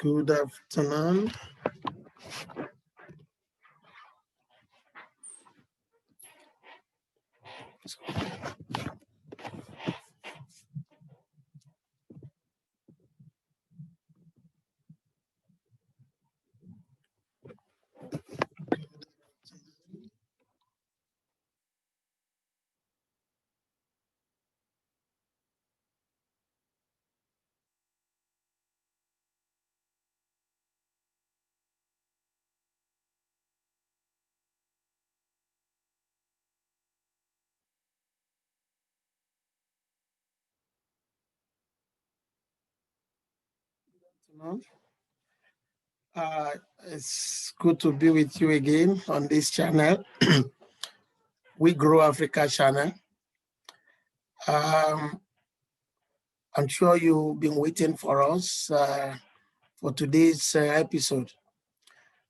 Good afternoon. Uh, it's good to be with you again on this channel, We Grow Africa channel. I'm sure you've been waiting for us for today's episode.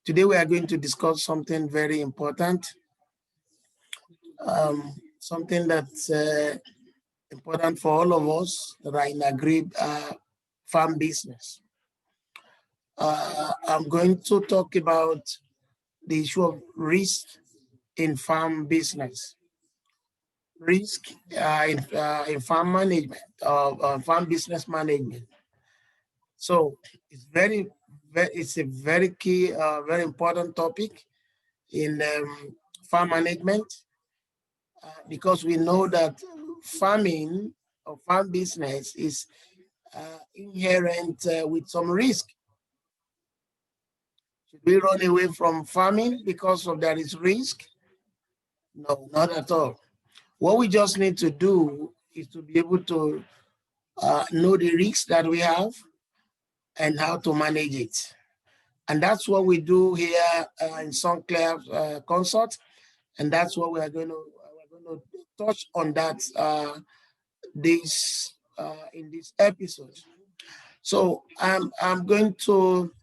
Today we are going to discuss something very important, something that's important for all of us that are in agri farm business. I'm going to talk about the issue of risk in farm business, risk in farm management, farm business management. So it's it's a very key, very important topic in farm management because we know that farming or farm business is inherent with some risk. Should we run away from farming because of there is risk? No, not at all. What we just need to do is to be able to know the risks that we have and how to manage it. And that's what we do here in Sunclair Consult. And that's what we're going to touch on that in this episode. So I'm going to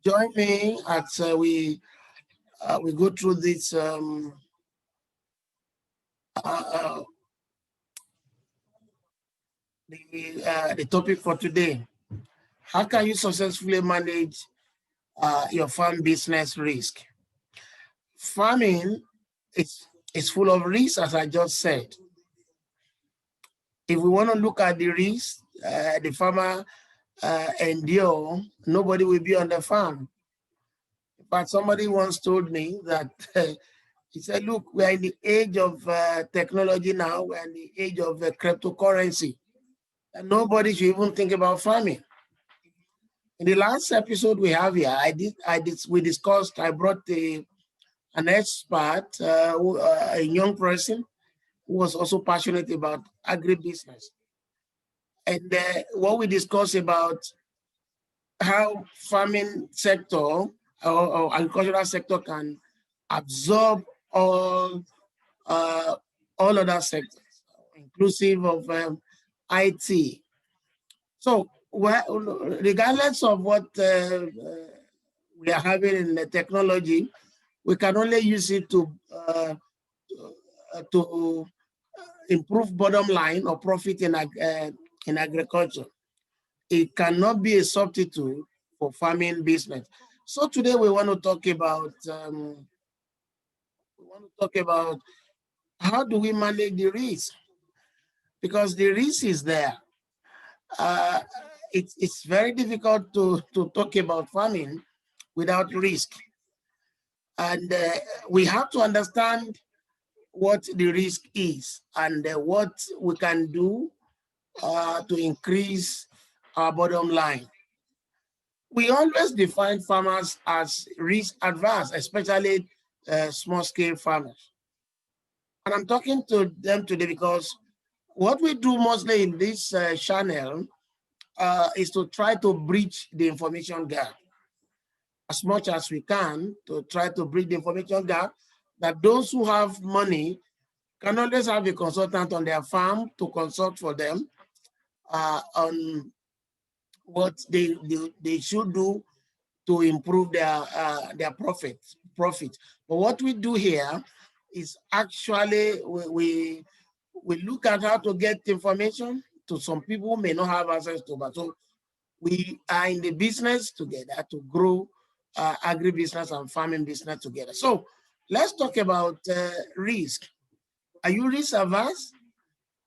join me as we go through this the topic for today. How can you successfully manage your farm business risk? Farming is full of risks, as I just said. If we want to look at the risks the farmer endure, nobody will be on the farm. But somebody once told me that he said, look, we're in the age of technology now, we're in the age of cryptocurrency. And nobody should even think about farming. In the last episode we have here, we discussed, I brought an expert, a young person who was also passionate about agribusiness. And what we discussed about how farming sector or agricultural sector can absorb all other sectors, inclusive of IT. So, regardless of what we are having in the technology, we can only use it to improve bottom line or profit in agriculture. It cannot be a substitute for farming business. So today we want to talk about how do we manage the risk, because the risk is there. It's very difficult to talk about farming without risk. And we have to understand what the risk is and what we can do to increase our bottom line. We always define farmers as risk adverse, especially small scale farmers. And I'm talking to them today because what we do mostly in this channel is to try to bridge the information gap as much as we can, to try to bridge the information gap, that those who have money can always have a consultant on their farm to consult for them on what they should do to improve their profit. But what we do here is actually we look at how to get information to some people who may not have access to. But so We are in the business together to grow agribusiness and farming business together. So let's talk about risk. Are you risk averse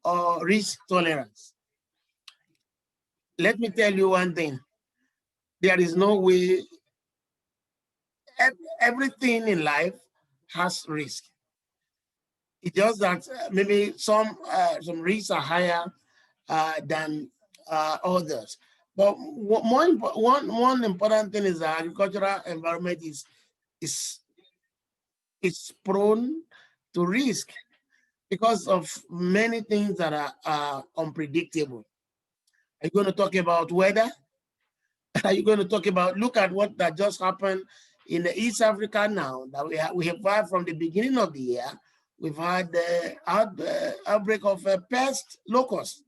or risk tolerance? Let me tell you one thing. There is no way, everything in life has risk. It's just that maybe some risks are higher than others. But one important thing is the agricultural environment is prone to risk because of many things that are unpredictable. Are you going to talk about weather? Are you going to talk about, look at what that just happened in the East Africa now, that we have had from the beginning of the year. We've had the outbreak of a pest locust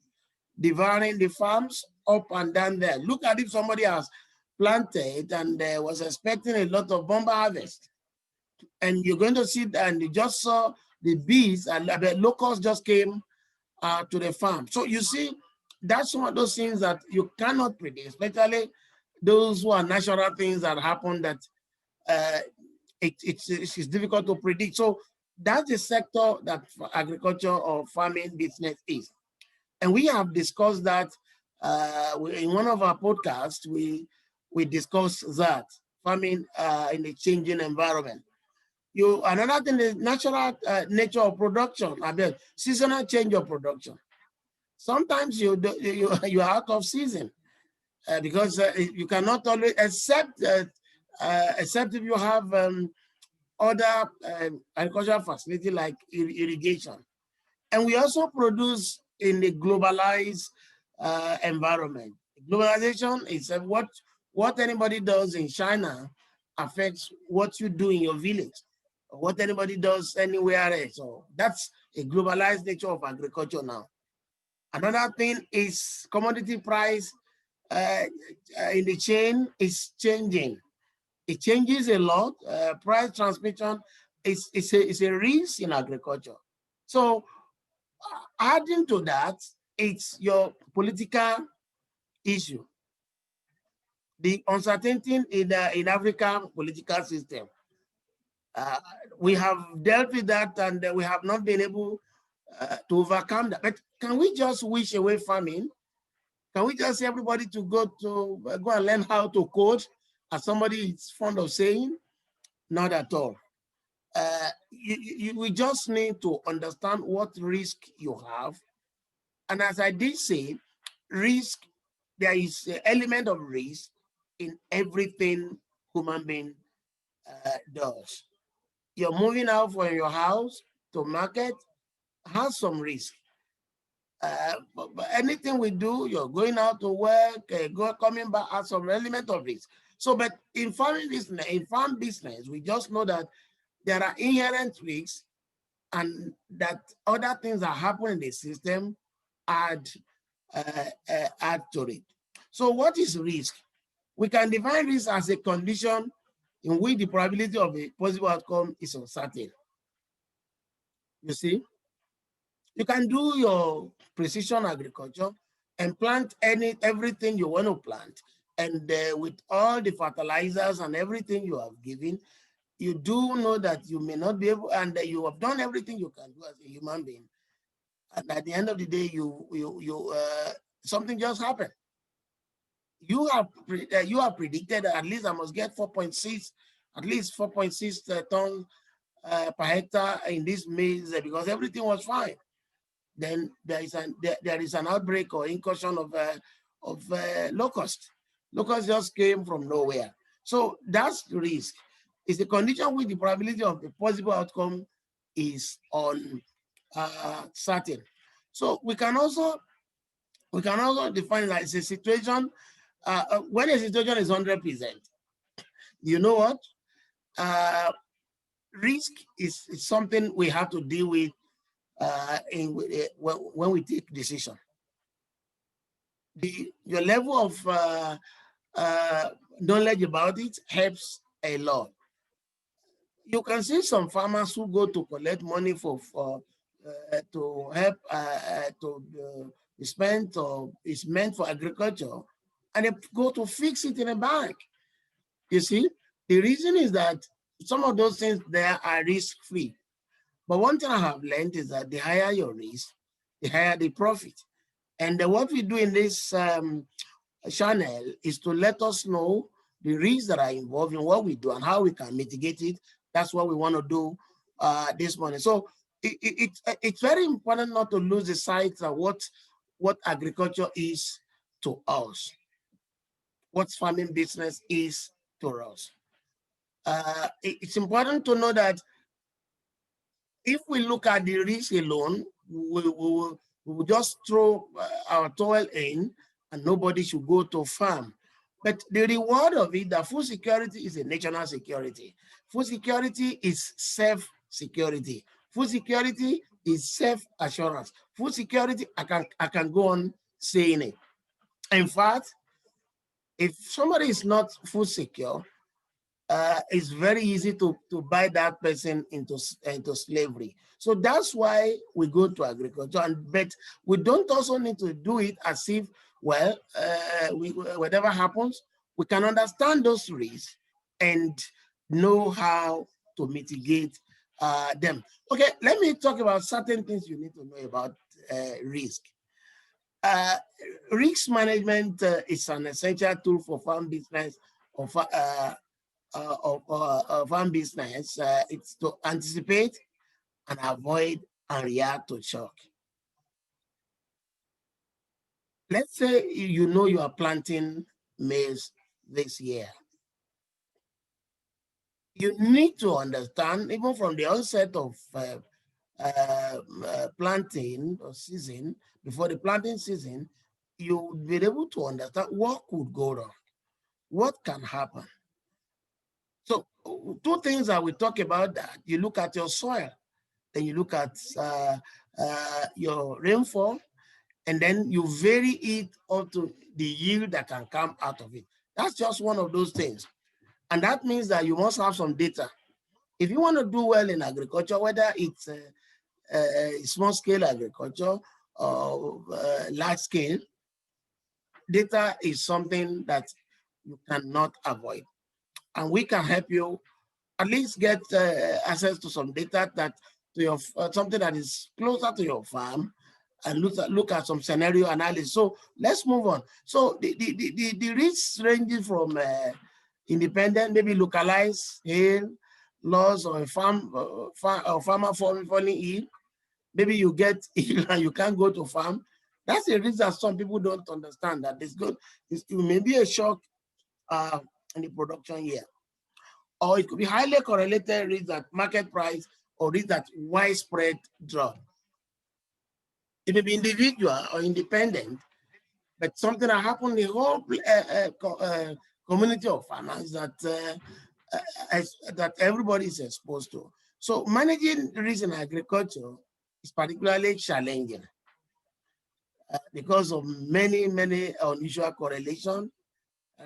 devouring the farms up and down there. Look at if somebody has planted and was expecting a lot of bumper harvest. And you're going to see, and you just saw the bees and the locusts just came to the farm. So you see, that's some of those things that you cannot predict, especially those who are natural things that happen that it's difficult to predict. So that's the sector that agriculture or farming business is. And we have discussed that in one of our podcasts, we discussed that farming in a changing environment. Another thing is natural nature of production. I mean, seasonal change of production. Sometimes you are out of season because you cannot always, except if you have other agricultural facility like irrigation. And we also produce in the globalized environment. Globalization is what anybody does in China affects what you do in your village, or what anybody does anywhere else. So that's a globalized nature of agriculture now. Another thing is commodity price in the chain is changing. It changes a lot. Price transmission is a risk in agriculture. So adding to that, it's your political issue. The uncertainty in African political system. We have dealt with that and we have not been able to overcome that. But can we just wish away farming? Can we just say everybody to go and learn how to code, as somebody is fond of saying? Not at all. We just need to understand what risk you have. And as I did say, risk, there is an element of risk in everything human being does. You're moving out from your house to market, has some risk. But anything we do, you're going out to work, coming back, has some element of risk. So, but in farm business, we just know that there are inherent risks and that other things that happen in the system add to it. So what is risk? We can define risk as a condition in which the probability of a possible outcome is uncertain. You see, you can do your precision agriculture and plant everything you want to plant, and with all the fertilizers and everything you have given, you do know that you may not be able, and you have done everything you can do as a human being. And at the end of the day, something just happened. You have predicted that at least I must get 4.6, at least 4.6 tons per hectare in this maize because everything was fine. Then there is an outbreak or incursion of locust. Locust just came from nowhere. So that's the risk. It's the condition with the probability of the possible outcome is uncertain. So we can also define that it's a situation when a situation is 100%. You know what? Risk is something we have to deal with when we take decision. Your level of knowledge about it helps a lot. You can see some farmers who go to collect money to help to be spent or is meant for agriculture, and they go to fix it in a bank. You see, the reason is that some of those things there are risk-free. But one thing I have learned is that the higher your risk, the higher the profit. And what we do in this channel is to let us know the risks that are involved in what we do and how we can mitigate it. That's what we want to do this morning. So it's very important not to lose the sight of what agriculture is to us, what farming business is to us. It's important to know that if we look at the risk alone, we will just throw our toil in and nobody should go to farm. But the reward of it, the food security is a national security. Food security is self-security. Food security is self-assurance. Food security, I can go on saying it. In fact, if somebody is not food secure, it's very easy to buy that person into slavery. So that's why we go to agriculture, but we don't also need to do it as if, well, whatever happens, we can understand those risks and know how to mitigate them. Okay, let me talk about certain things you need to know about risk. Risk management is an essential tool for farm business of farm business. It's to anticipate and avoid and react to shock. Let's say you know you are planting maize this year. You need to understand, even from the onset of planting or season, before the planting season, you will be able to understand what could go wrong, what can happen. So two things that we talk about that, you look at your soil, then you look at your rainfall, and then you vary it up to the yield that can come out of it. That's just one of those things. And that means that you must have some data. If you want to do well in agriculture, whether it's small scale agriculture or large scale, data is something that you cannot avoid. And we can help you at least get access to some data that to your something that is closer to your farm, and look at some scenario analysis. So let's move on. So the risks ranging from independent, maybe localized hail, loss, or a farmer falling ill. Maybe you get ill and you can't go to farm. That's a risk that some people don't understand, that it may be a shock in the production year. Or it could be highly correlated risk that market price or risk that widespread drop. It may be individual or independent, but something that happened in the whole community of farmers that everybody is exposed to. So managing risk in agriculture is particularly challenging because of many unusual correlations,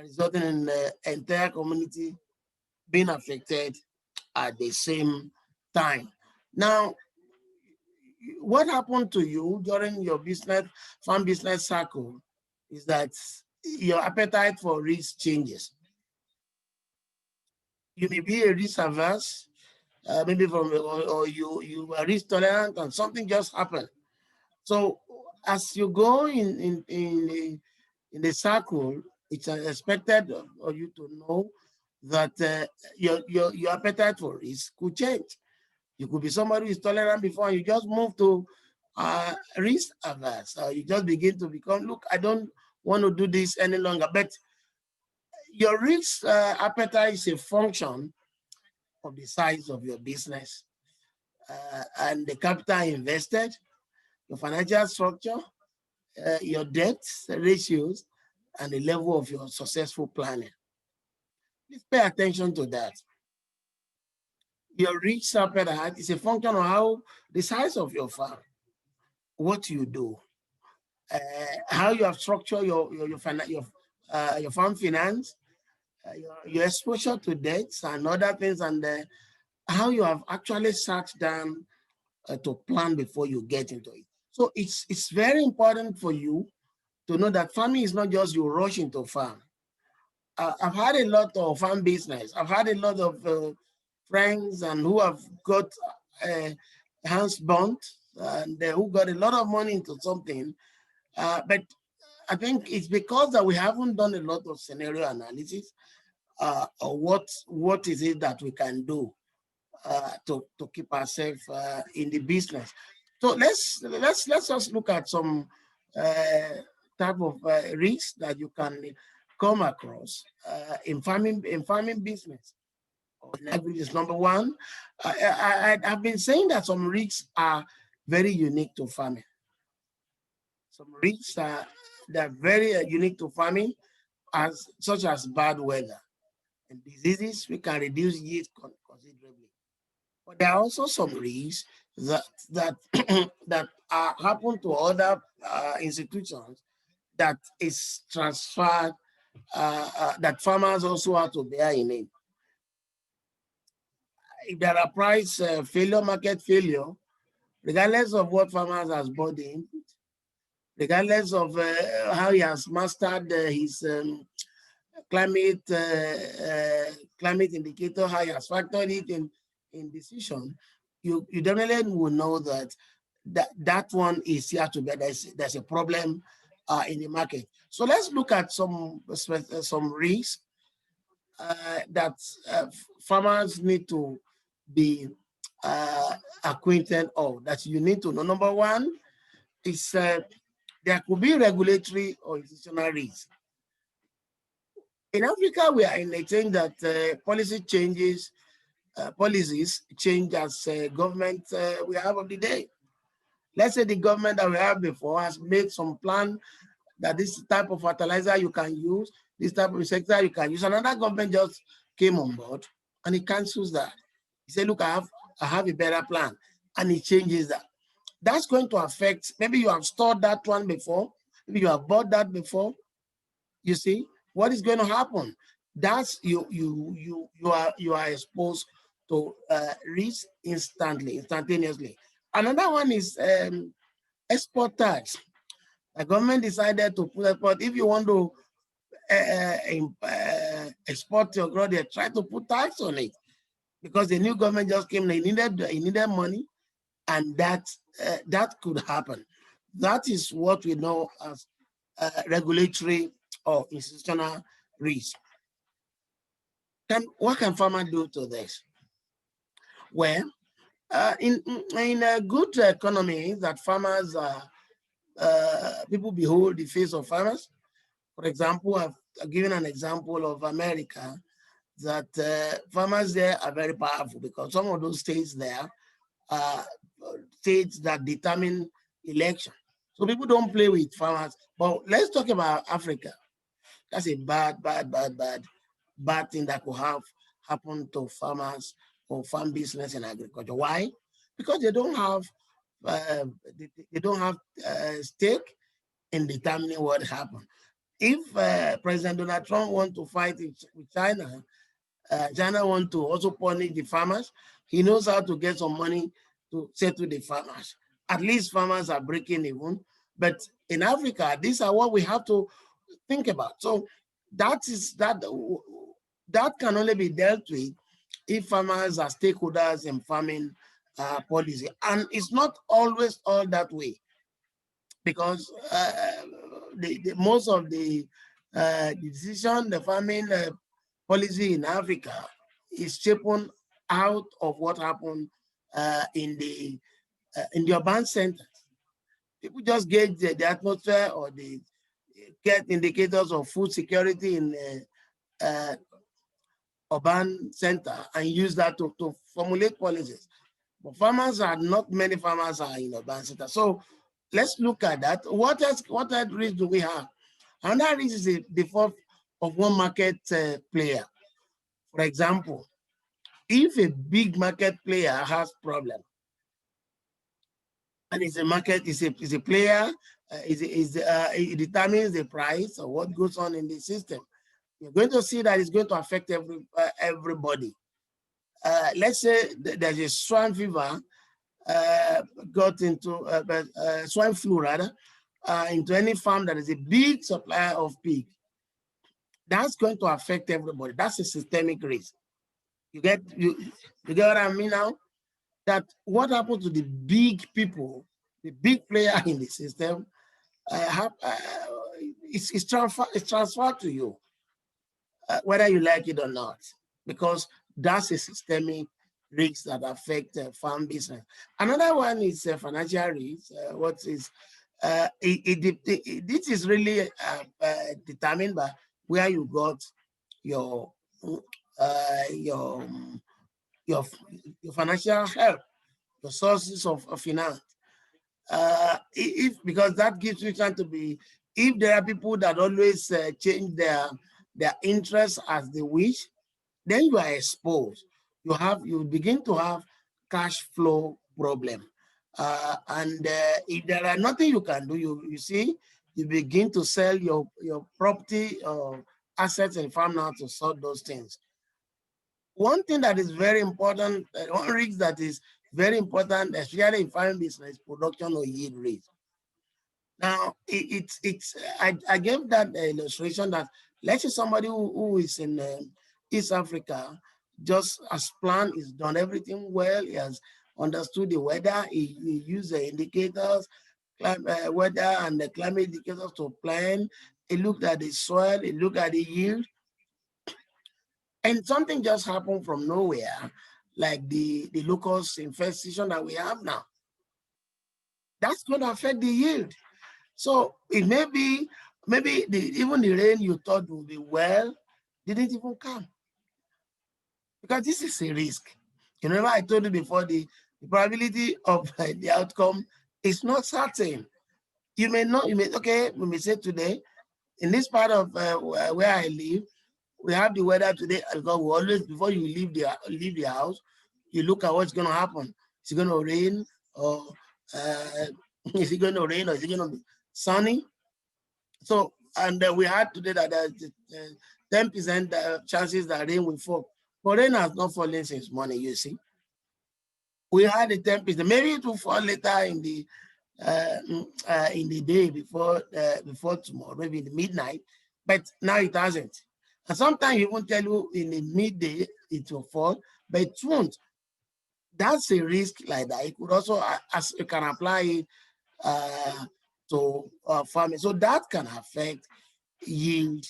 resulting in the entire community being affected at the same time. Now, what happened to you during your farm business cycle is that your appetite for risk changes. You may be a risk averse, maybe or you are risk tolerant, and something just happened. So as you go in the circle, it's expected of you to know that your appetite for risk could change. You could be somebody who is tolerant before, and you just move to risk averse. You just begin to become, look, I don't want to do this any longer. But your risk appetite is a function of the size of your business and the capital invested, your financial structure, your debt ratios, and the level of your successful planning. Please pay attention to that. Your risk appetite is a function of how the size of your farm, what you do, how you have structured your farm finance, your exposure to debts and other things, and how you have actually sat down to plan before you get into it. So it's very important for you to know that farming is not just you rush into farm. I've had a lot of farm business. I've had a lot of friends and who have got hands burnt and who got a lot of money into something. But I think it's because that we haven't done a lot of scenario analysis or what is it that we can do to keep ourselves in the business. So let's just look at some type of risks that you can come across in farming business. Is number one. I've been saying that some risks are very unique to farming. Some risks are they're very unique to farming, as such as bad weather and diseases. We can reduce yield considerably. But there are also some risks that that happen to other institutions that is transferred that farmers also have to bear in it. If there are price failure, market failure, regardless of what farmers has bought in, regardless of how he has mastered his climate climate indicator, how he has factored it in decision, you definitely will know that that one is here to be. There's a problem in the market. So let's look at some risks that farmers need to be acquainted of, that you need to know. Number one is there could be regulatory or institutional risk. In Africa, we are in a change that policies change as government we have of the day. Let's say the government that we have before has made some plan that this type of fertilizer you can use, this type of insecticide you can use. Another government just came on board and he cancels that. He said, look, I have a better plan, and he changes that. That's going to affect, maybe you have stored that one before, maybe you have bought that before. You see, what is going to happen? That's you are exposed to risk instantaneously. Another one is export tax. The government decided to put export. If you want to export your growth, they try to put tax on it because the new government just came. They needed money, and that could happen. That is what we know as regulatory or institutional risk. What can farmers do to this? Well, in a good economy that farmers people behold the face of farmers. For example, I've given an example of America, that farmers there are very powerful because some of those states there are states that determine election. So people don't play with farmers. But let's talk about Africa. That's a bad thing that could have happened to farmers or farm business and agriculture. Why? Because they don't have stake in determining what happened. If President Donald Trump wants to fight with China, China wants to also punish the farmers, he knows how to get some money to settle the farmers. At least farmers are breaking even. But in Africa, these are what we have to think about. So that can only be dealt with if farmers are stakeholders in farming policy. And it's not always all that way, because most of the decision, the farming policy in Africa is shaped out of what happened in the urban centers. People just gauge the atmosphere, or they get indicators of food security in urban center and use that to formulate policies. But not many farmers are in urban center. So let's look at that. What else risk do we have? Another risk is the default of one market player. For example, if a big market player has problem, and it's a market, is a player, it determines the price of what goes on in the system. You're going to see that it's going to affect everybody. Let's say there's a swine fever, got into swine flu rather, into any farm that is a big supplier of pig, that's going to affect everybody. That's a systemic risk. You get what I mean now? That what happens to the big people, the big player in the system, it's transferred to you, whether you like it or not, because that's a systemic risk that affect farm business. Another one is financial risk. This is really determined by where you got your your your financial help, your sources of finance. If because that gives you chance to be. If there are people that always change their interests as they wish, then you are exposed. You begin to have cash flow problem, and if there are nothing you can do, you see, you begin to sell your property or assets and farm now to sort those things. One thing that is very important, one risk that is very important, especially in farming business, production or yield risk. Now, I gave that illustration that let's say somebody who is in East Africa, just as planned, is done everything well, he has understood the weather, he used the indicators, weather and the climate indicators to plan, he looked at the soil, he looked at the yield, and something just happened from nowhere, like the locust infestation that we have now. That's going to affect the yield. So it may be, maybe even the rain you thought would be well, didn't even come. Because this is a risk. You remember I told you before, the probability of the outcome is not certain. You may not, okay, we may say today, in this part of where I live, we have the weather today, because we always, before you leave the house, you look at what's going to happen. Is it going to rain, or is it going to rain, or is it going to be sunny? So, and we had today that there's 10% chances that rain will fall. But rain has not fallen since morning, you see. We had a 10%. Maybe it will fall later in the day before tomorrow, maybe in the midnight, but now it hasn't. And sometimes you won't tell you in the midday it will fall, but it won't. That's a risk like that. It could also, as you can apply it to farming. So that can affect yield,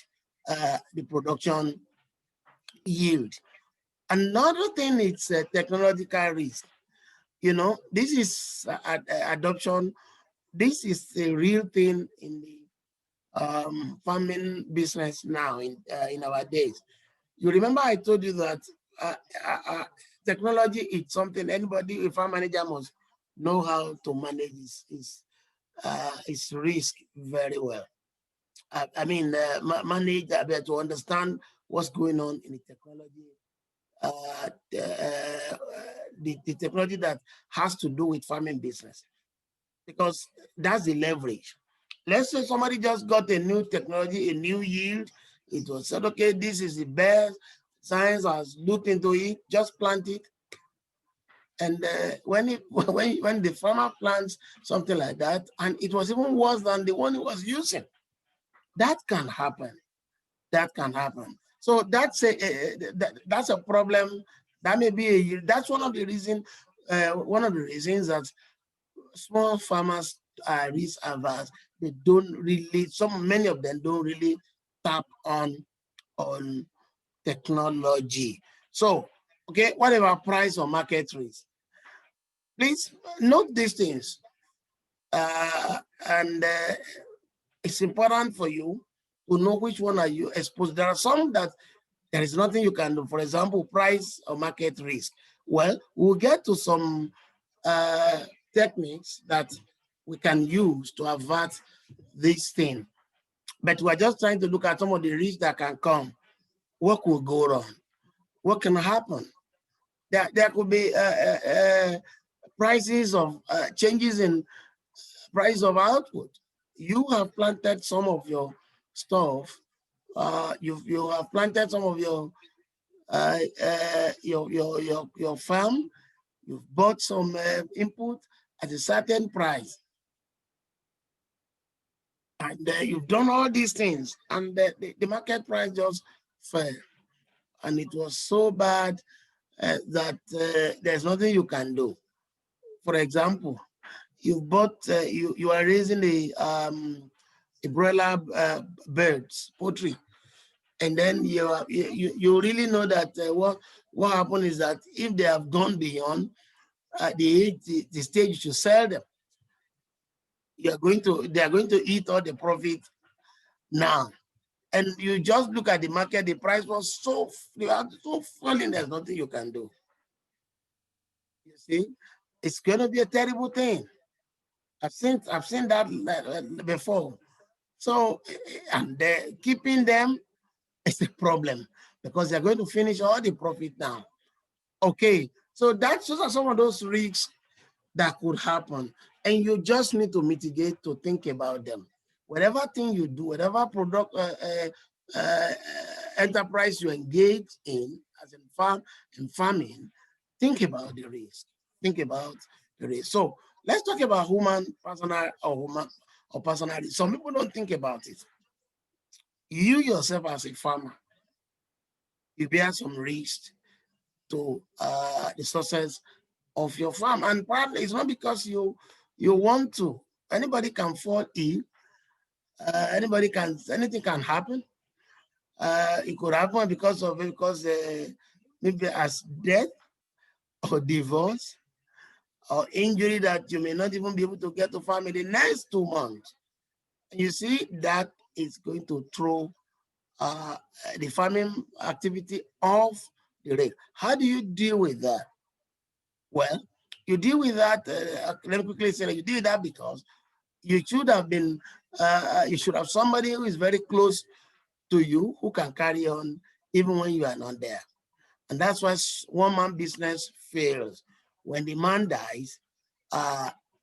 the production yield. Another thing is technological risk. You know, this is adoption. This is a real thing in the farming business now in our days. You remember I told you that technology is something anybody, a farm manager, must know how to manage his risk very well. I mean, manage to understand what's going on in the technology, the technology that has to do with farming business, because that's the leverage. Let's say somebody just got a new technology, a new yield. It was said, okay, this is the best. Science has looked into it, just plant it. And when the farmer plants something like that, and it was even worse than the one he was using, that can happen. That can happen. So that's a problem. That may be that's one of the reasons that small farmers are risk averse. They don't really, many of them don't really tap on technology. So, okay, whatever price or market risk, please note these things. And it's important for you to know which one are you exposed. There are some that there is nothing you can do. For example, price or market risk. Well, we'll get to some techniques that we can use to avert this thing. But we're just trying to look at some of the risks that can come. What could go wrong? What can happen? There could be prices of changes in price of output. You have planted some of your stuff. You have planted some of your farm. You've bought some input at a certain price. And you've done all these things, and the market price just fell. And it was so bad that there's nothing you can do. For example, you bought, you are raising a broiler birds, poultry, and then you really know that what happened is that if they have gone beyond the stage to sell them, they are going to eat all the profit now. And you just look at the market, the price was so falling, there's nothing you can do. You see, it's going to be a terrible thing. I've seen that before. So, and keeping them is a problem because they're going to finish all the profit now. Okay, so those are some of those risks that could happen, and you just need to mitigate to think about them. Whatever thing you do, whatever product uh, enterprise you engage in, as in farming, think about the risk. Think about the risk. So let's talk about human personality. Some people don't think about it. You yourself as a farmer, you bear some risk to the success of your farm, and partly it's not because you want to. Anybody can fall ill. Anything can happen. It could happen because maybe as death or divorce or injury that you may not even be able to get to farm in the next 2 months. And you see that is going to throw the farming activity off the rate. How do you deal with that? Well, you deal with that. Let me quickly say that you deal with that because you should have been, you should have somebody who is very close to you who can carry on even when you are not there. And that's why one-man business fails. When the man dies,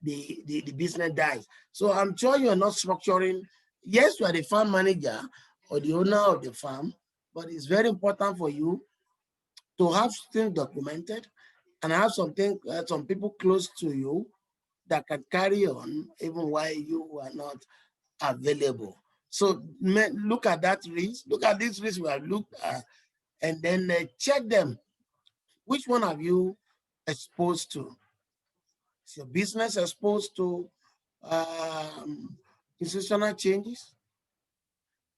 the business dies. So I'm sure you're not structuring. Yes, you are the farm manager or the owner of the farm, but it's very important for you to have things documented and have some people close to you that can carry on even while you are not available. So look at that risk, look at this risk we have looked at, and then check them. Which one have you exposed to? Is your business exposed to institutional changes?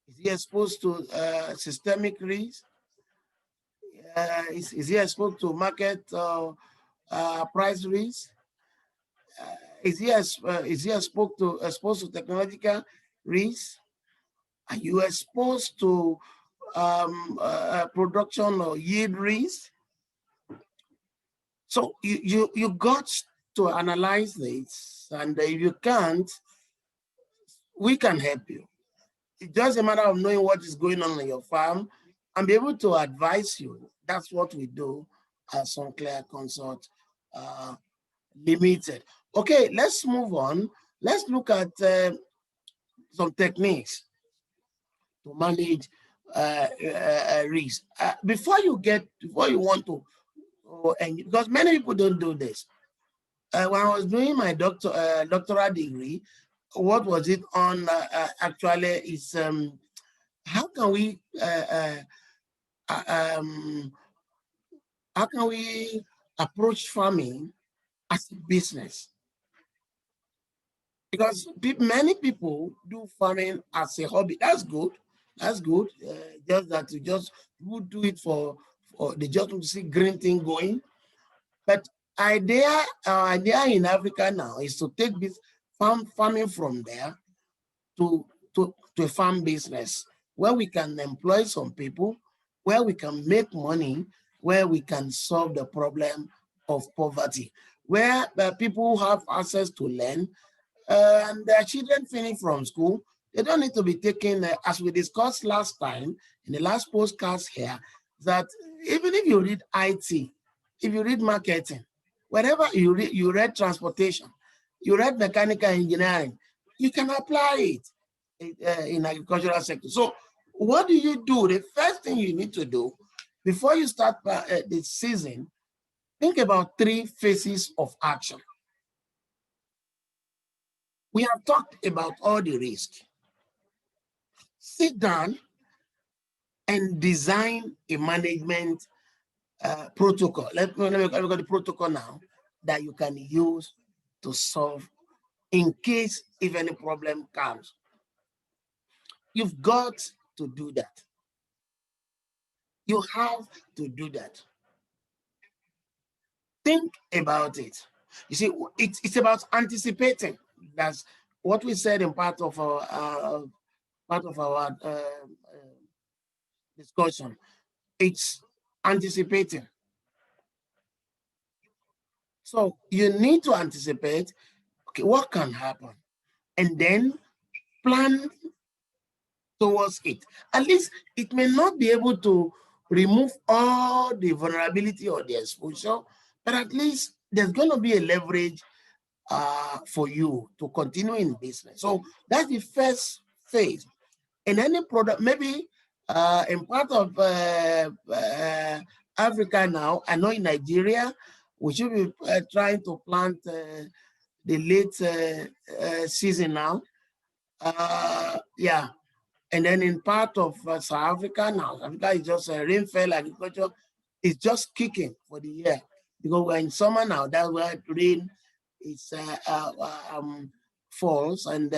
Is he exposed to systemic risk? Is he exposed to market price risk? Is he exposed to technological risk? Are you exposed to production or yield risk? So you got to analyze this, and if you can't, we can help you. It's just a matter of knowing what is going on in your farm and be able to advise you. That's what we do at Sunclair Consult Limited. Okay, let's move on. Let's look at some techniques to manage risk. Before you want to, and because many people don't do this. When I was doing my doctoral degree, what was it on actually is how can we um, approach farming as a business? Because many people do farming as a hobby. That's good. That's good. Just that you just would do it for they just want to see green thing going. But our idea in Africa now is to take this farming from there to, to a farm business where we can employ some people, where we can make money, where we can solve the problem of poverty, where people have access to land and their children finish from school. They don't need to be taken, as we discussed last time in the last postcast here, that even if you read IT, if you read marketing, whatever you read transportation, you read mechanical engineering, you can apply it in agricultural sector. So what do? The first thing you need to do before you start the season, think about 3 phases of action. We have talked about all the risk. sit down and design a management protocol. Let me look at the protocol now that you can use to solve in case if any problem comes. You've got to do that. You have to do that. Think about it. You see, it's about anticipating. That's what we said in part of our discussion. It's anticipating. So you need to anticipate, okay, what can happen, and then plan towards it. At least it may not be able to remove all the vulnerability or the exposure, but at least there's going to be a leverage for you to continue in business. So that's the first phase. In any product, maybe in part of Africa now, I know in Nigeria, we should be trying to plant the late season now. Yeah. And then in part of South Africa now, Africa is just rainfall agriculture is just kicking for the year. Because we're in summer now, that's where rain is falls, and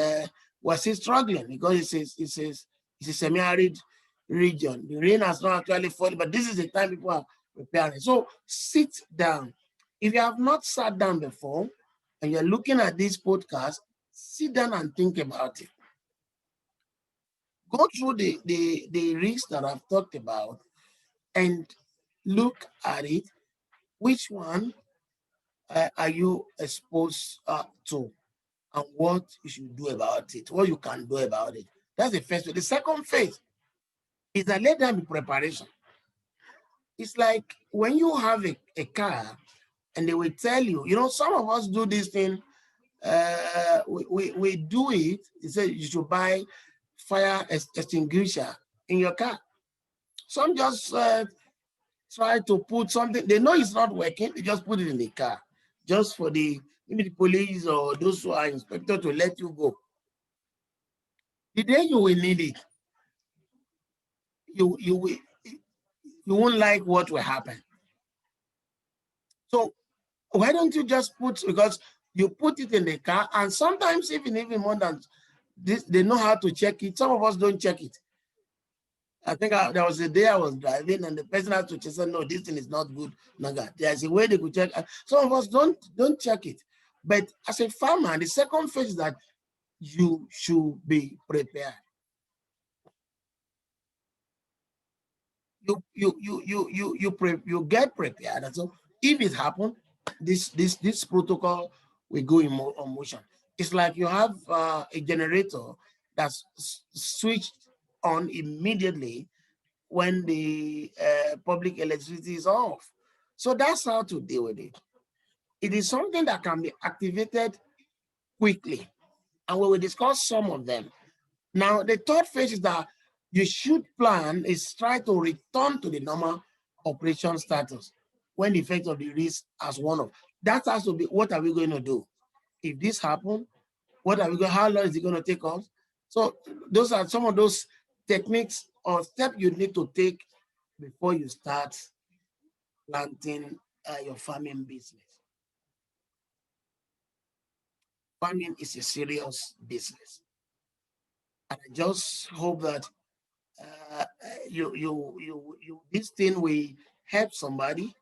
we're still struggling because it's a semi-arid region. The rain has not actually fallen, but this is the time people are preparing. So sit down. If you have not sat down before and you're looking at this podcast, sit down and think about it. Go through the risks that I've talked about and look at it. Which one are you exposed to, and what you should do about it, what you can do about it? That's the first phase. The second phase is that let there be preparation. It's like when you have a car and they will tell you, some of us do this thing, we do it. They say you should buy fire extinguisher in your car. Some just try to put something, they know it's not working, they just put it in the car, just for maybe the police or those who are inspector to let you go. The day you will need it, you won't like what will happen. So why don't you just because you put it in the car, and sometimes even more than this, they know how to check it. Some of us don't check it. I think there was a day I was driving and the person had to say, no, this thing is not good. There's a way they could check. Some of us don't check it. But as a farmer, the second phase is that you should be prepared. You get prepared. And so if it happens, this protocol will go on motion. It's like you have a generator that's switched on immediately when the public electricity is off. So that's how to deal with it. It is something that can be activated quickly, and we will discuss some of them. Now, the third phase is that you should plan is try to return to the normal operation status when the effect of the risk has worn off. That has to be, what are we going to do? If this happens, how long is it going to take us? So those are some of those techniques or steps you need to take before you start planting your farming business. Farming is a serious business. And I just hope that this thing will help somebody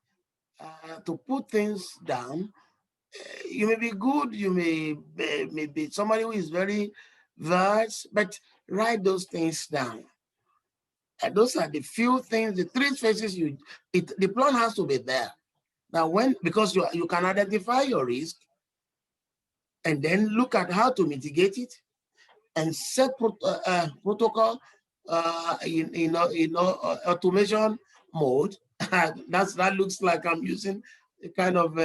to put things down. You may be good, you may be somebody who is very versed, but write those things down. And those are the few things, the three phases the plan has to be there. Now, because you can identify your risk and then look at how to mitigate it and set protocol in automation mode. That looks like I'm using a kind of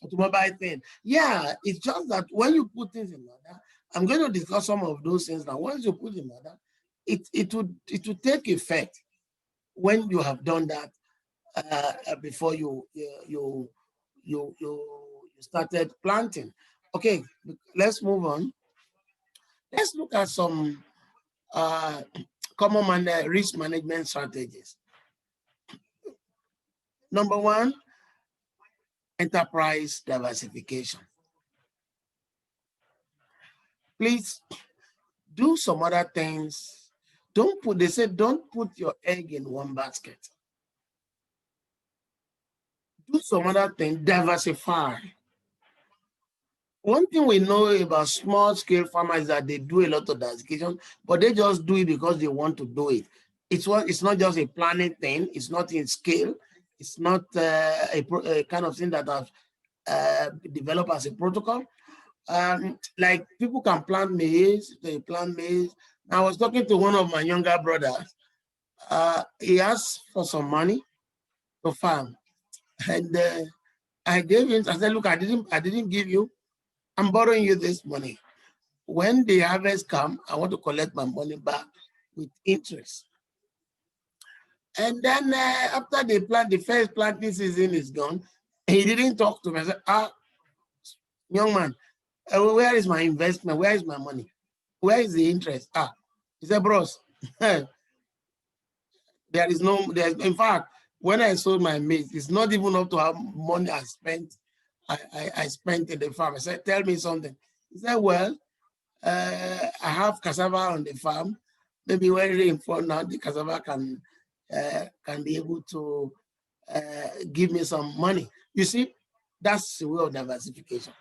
automobile thing. Yeah, it's just that when you put things in order, I'm going to discuss some of those things now. Once you put in order, it would take effect when you have done that before you started planting. Okay, let's move on. Let's look at some common risk management strategies. Number one, enterprise diversification. Please do some other things. They say don't put your egg in one basket. Do some other thing, diversify. One thing we know about small scale farmers is that they do a lot of diversification, but they just do it because they want to do it. It's not just a planning thing. It's not in scale. It's not a kind of thing that I've developed as a protocol. Like people can plant maize, they plant maize. I was talking to one of my younger brothers. He asked for some money to farm, and I gave him. I said, "Look, I didn't give you. I'm borrowing you this money. When the harvest come, I want to collect my money back with interest." And then after they plant, the first planting season is gone. He didn't talk to me. I said, young man, where is my investment? Where is my money? Where is the interest? He said, bros, there is in fact, when I sold my maize, it's not even up to how money I spent. I spent in the farm. I said, tell me something. He said, well, I have cassava on the farm. Maybe when rainfall now, the cassava can be able to give me some money. You see, that's the way of diversification.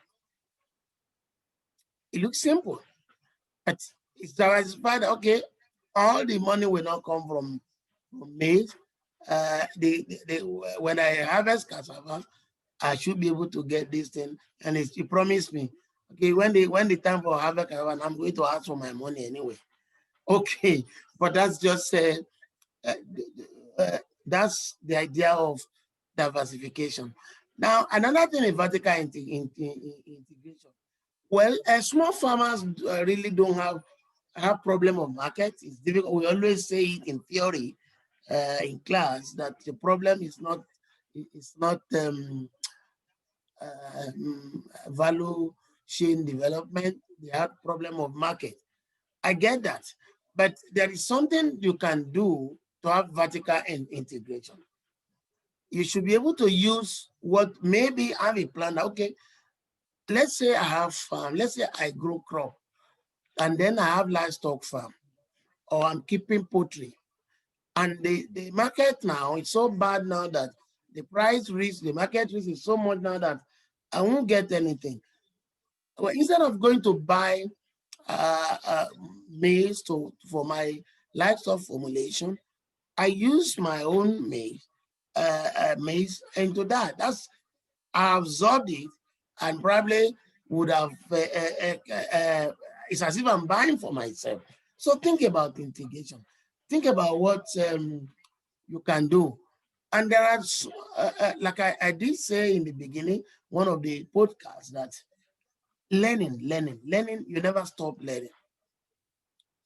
It looks simple, but it's diversified. Okay, all the money will not come from maize. When I harvest cassava, I should be able to get this thing, and he promised me, okay, when the time for harvest cassava, I'm going to ask for my money anyway. Okay, but that's just that's the idea of diversification. Now, another thing in vertical integration. Well, small farmers really don't have problem of market. It's difficult. We always say it in theory, in class, that the problem is not value chain development. They have problem of market. I get that, but there is something you can do to have vertical integration. You should be able to use what maybe have a plan. Okay, let's say I have farm. Let's say I grow crop, and then I have livestock farm, or I'm keeping poultry. And the market now is so bad now that the market risk is so much now that I won't get anything. Well, instead of going to buy maize for my livestock formulation, I use my own maize into that. I absorbed it and probably would have, it's as if I'm buying for myself. So think about integration. Think about what you can do. And there are, like I did say in the beginning, one of the podcasts, that learning, you never stop learning.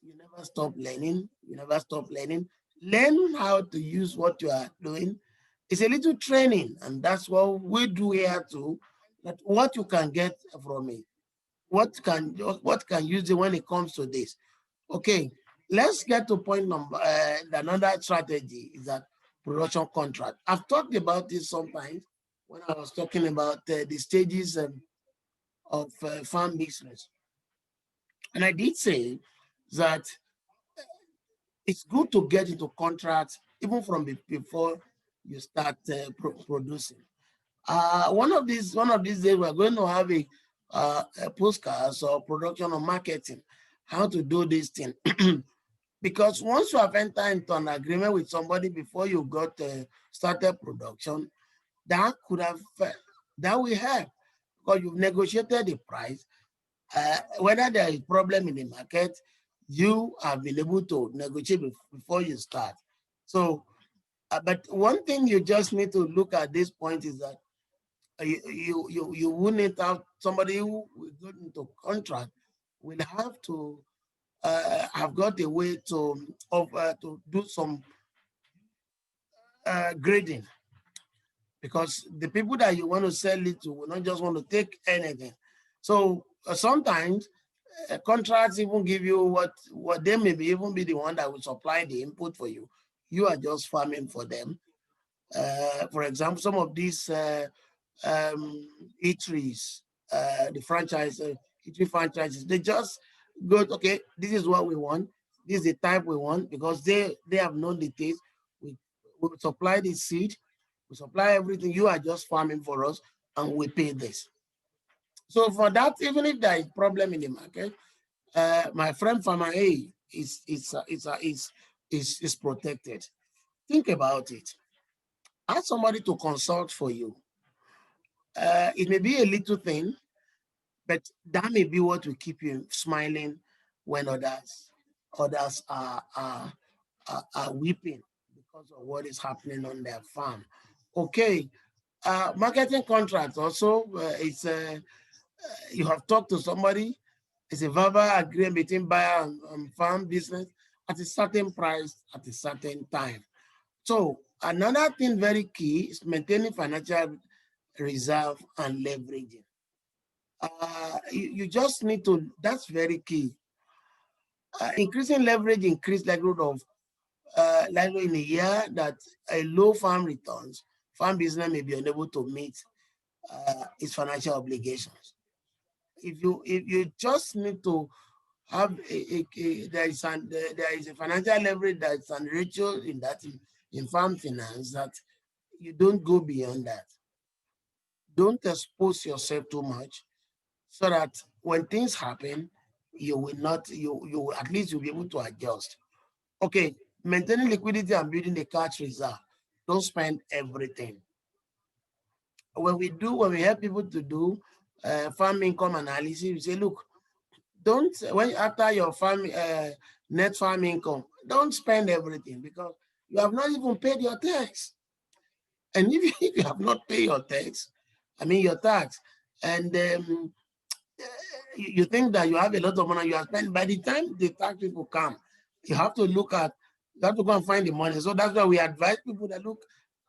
You never stop learning. You never stop learning. Learn how to use what you are doing. It's a little training, and that's what we do here too. That what you can get from it, what can use it when it comes to this. Okay, let's get to point number. Another strategy is that production contract. I've talked about this sometimes when I was talking about the stages of farm business, and I did say that it's good to get into contracts even from before you start producing. One of these days we're going to have a postcard or production or marketing, how to do this thing. Because once you have entered into an agreement with somebody before you got started production, that could have that will help, because you've negotiated the price. Whether there is problem in the market, you have been able to negotiate before you start. So, but one thing you just need to look at this point is that you wouldn't have somebody who will go into contract will have to have got a way to do some grading, because the people that you want to sell it to will not just want to take anything. So sometimes Contracts even give you what they may be even be the one that will supply the input for you. You are just farming for them. For example, some of these eateries, the franchise, eatery franchises, they just go, okay, this is what we want. This is the type we want because they have known the taste. We supply the seed, we supply everything. You are just farming for us, and we pay this. So for that, even if there is problem in the market, my friend Farmer A is protected. Think about it. Ask somebody to consult for you. It may be a little thing, but that may be what will keep you smiling when others are weeping because of what is happening on their farm. Okay, marketing contracts also it's you have talked to somebody. It's a verbal agreement between buyer and farm business at a certain price at a certain time. So another thing very key is maintaining financial reserve and leveraging. You just need to, that's very key. Increasing leverage, increased likelihood of likely in a year that a low farm returns, farm business may be unable to meet its financial obligations. If you just need to have there is a financial leverage that's an ratio in that in farm finance that you don't go beyond that. Don't expose yourself too much so that when things happen, you will not, you will, at least you'll be able to adjust. Okay, maintaining liquidity and building a cash reserve. Don't spend everything. When we help people to do farm income analysis, we say, look, don't, when after your farm net farm income, don't spend everything because you have not even paid your tax. And if you have not paid your tax, I mean your tax, and you think that you have a lot of money you are spending, by the time the tax people come, you have to look at, you have to go and find the money. So that's why we advise people that look,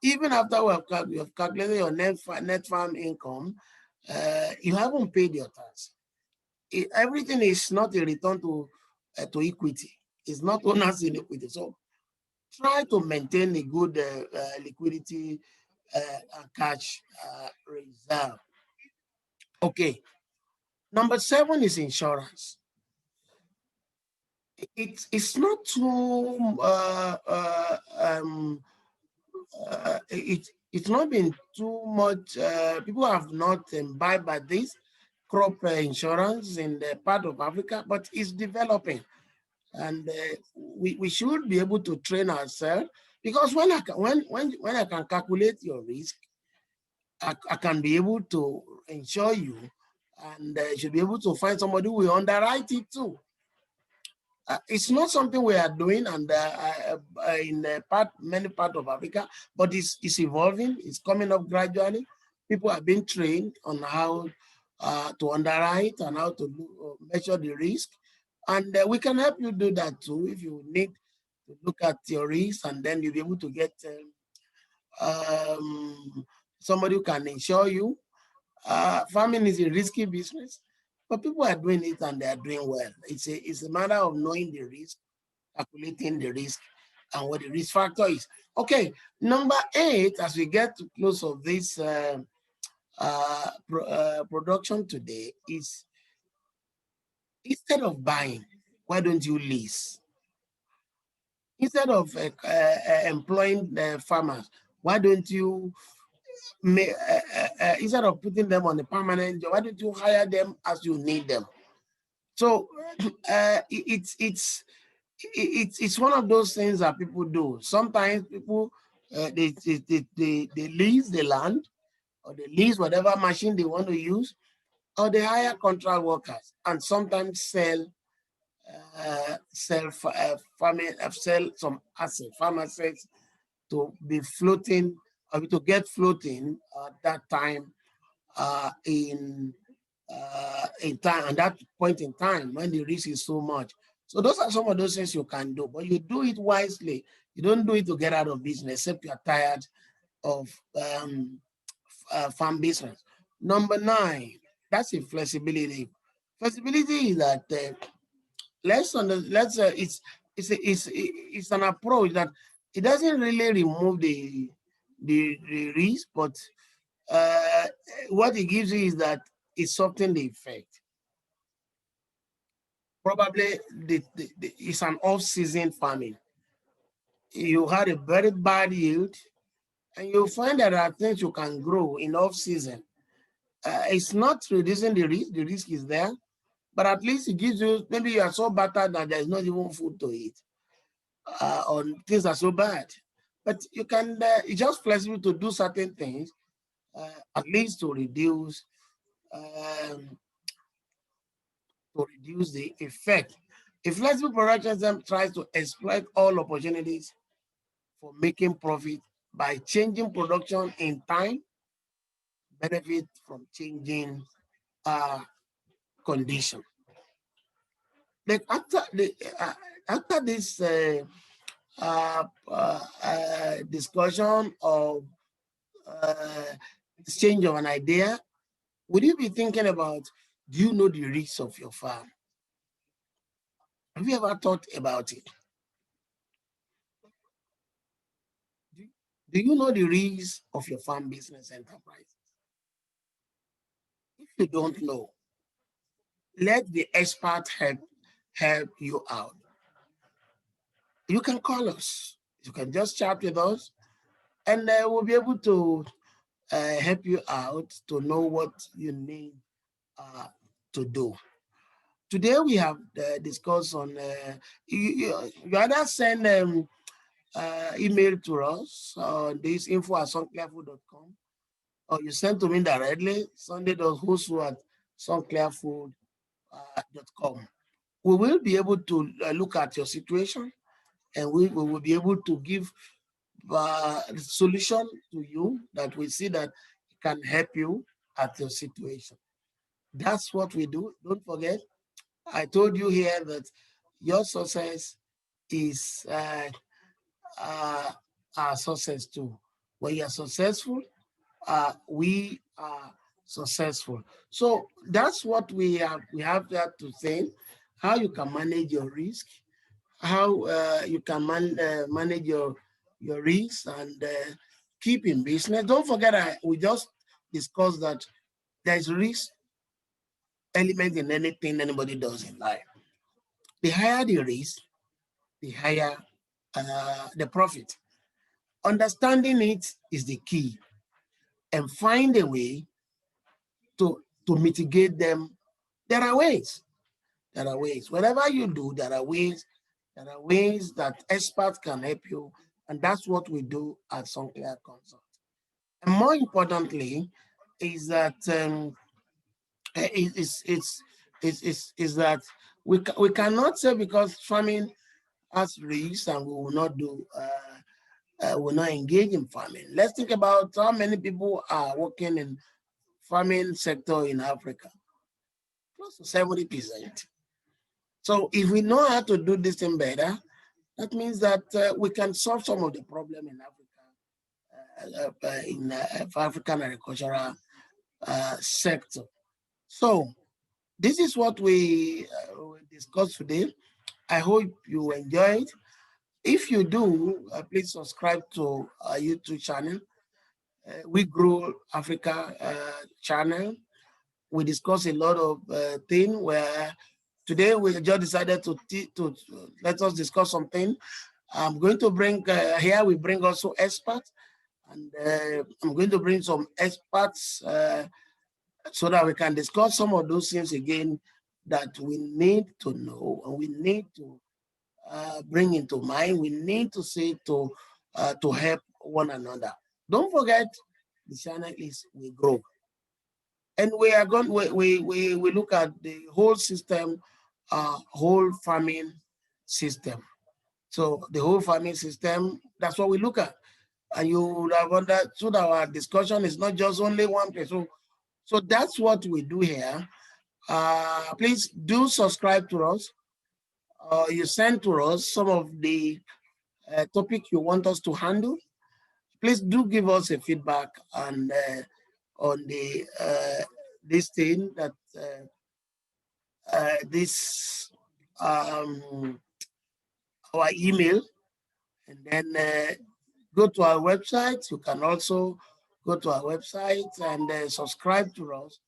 even after we have calculated your net farm income, you haven't paid your tax. Everything is not a return to equity. It's not owners in equity. So try to maintain a good liquidity and cash reserve. Okay. Number 7 is insurance. It's not too it's not been too much. People have not imbibed by this crop insurance in the part of Africa, but it's developing, and we should be able to train ourselves because when I can calculate your risk, I can be able to insure you, and should be able to find somebody who will underwrite it too. It's not something we are doing, and in many parts of Africa, but it's evolving. It's coming up gradually. People are being trained on how to underwrite and how to measure the risk, and we can help you do that too if you need to look at your risk, and then you'll be able to get somebody who can insure you. Farming is a risky business, but people are doing it and they are doing well. It's a matter of knowing the risk, calculating the risk, and what the risk factor is. Okay, number 8, as we get to close of this production today, is instead of buying, why don't you lease? Instead of employing farmers, why don't you instead of putting them on a permanent job, why don't you hire them as you need them? So it's one of those things that people do. Sometimes people they lease the land, or they lease whatever machine they want to use, or they hire contract workers, and sometimes sell some assets, farm assets, to be floating, or to get floating at that time in time, and that point in time when the risk is so much. So those are some of those things you can do, but you do it wisely. You don't do it to get out of business, except you are tired of farm business. Number 9, that's a flexibility. Feasibility is that it's an approach that it doesn't really remove the risk, but uh, what it gives you is that it softens the effect. Probably it's an off-season farming. You had a very bad yield, and you find that there are things you can grow in off-season. It's not reducing the risk is there, but at least it gives you, maybe you are so battered that there is not even food to eat, or things are so bad. But you can, it's just flexible to do certain things, at least um, to reduce the effect. A flexible production system tries to exploit all opportunities for making profit by changing production in time, benefit from changing uh, condition. Like after this discussion of exchange of an idea, would you be thinking about, do you know the risks of your farm? Have you ever thought about it? Do you know the risks of your farm business enterprise? If you don't know, let the expert help you out. You can call us. You can just chat with us, and we'll be able to help you out to know what you need uh, to do. Today we have discussed on you either send email to us on this info@sunclearfood.com, or you send to me directly, sunday.hosu@sunclearfood.com. We will be able to look at your situation, and we will be able to give solution to you that we see that can help you at your situation. That's what we do. Don't forget, I told you here that your success is uh, our success too. When you are successful, we are successful. So that's what we have that to say. How you can manage your risk, how you can manage your risks and keep in business. Don't forget, we just discussed that there's risk element in anything anybody does in life. The higher the risk, the higher the profit. Understanding it is the key, and find a way to mitigate them. There are ways. There are ways. Whatever you do, there are ways. There are ways that experts can help you, and that's what we do at Sunclear Consult. And more importantly, is that is that we cannot say because farming has risks and we will not do will not engage in farming. Let's think about how many people are working in farming sector in Africa, close to 70%. So if we know how to do this thing better, that means that we can solve some of the problem in Africa, in African agricultural sector. So this is what we discussed today. I hope you enjoyed. If you do, please subscribe to our YouTube channel, We Grow Africa channel. We discuss a lot of things where today we just decided to let us discuss something. I'm going to bring here, we bring also experts, and I'm going to bring some experts so that we can discuss some of those things again that we need to know and we need to bring into mind. We need to say to help one another. Don't forget, the channel is We Grow. And we are going, we look at the whole system, whole farming system. So the whole farming system, that's what we look at. And you would have wondered, so that our discussion is not just only one place. So that's what we do here. Please do subscribe to us. You send to us some of the topic you want us to handle. Please do give us a feedback on the this thing that this our email, and then go to our website. You can also go to our website and subscribe to us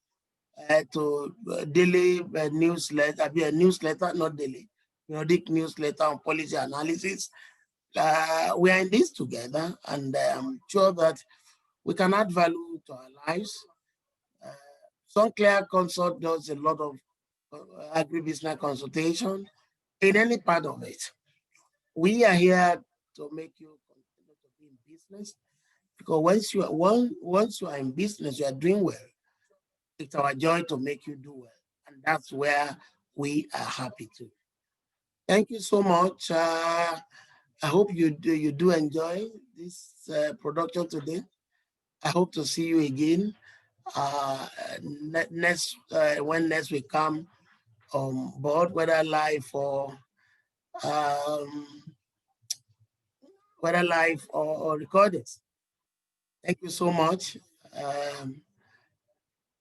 to daily newsletter, be a newsletter, not daily, periodic newsletter on policy analysis. We are in this together, and I'm sure that we can add value to our lives. Sunclear Consult does a lot of agribusiness consultation in any part of it. We are here to make you continue to be in business, because once you are in business, you are doing well. It's our joy to make you do well, and that's where we are happy to. Thank you so much. I hope you do enjoy this production today. I hope to see you again next when next we come on board, whether live or um, recorded. Thank you so much.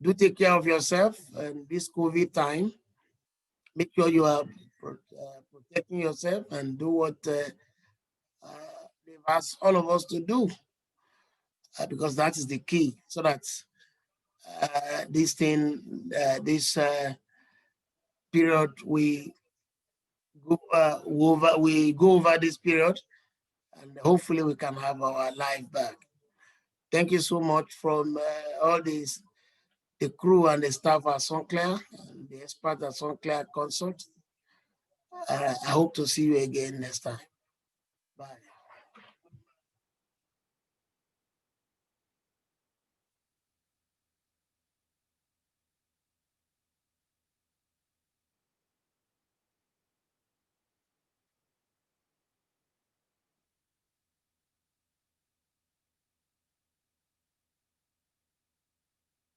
Do take care of yourself in this COVID time. Make sure you are protecting yourself and do what they've asked all of us to do, because that is the key, so that this period we go over this period, and hopefully we can have our life back. Thank you so much from all the crew and the staff at Sunclear and the experts at Sunclear Consult. I hope to see you again next time. Bye.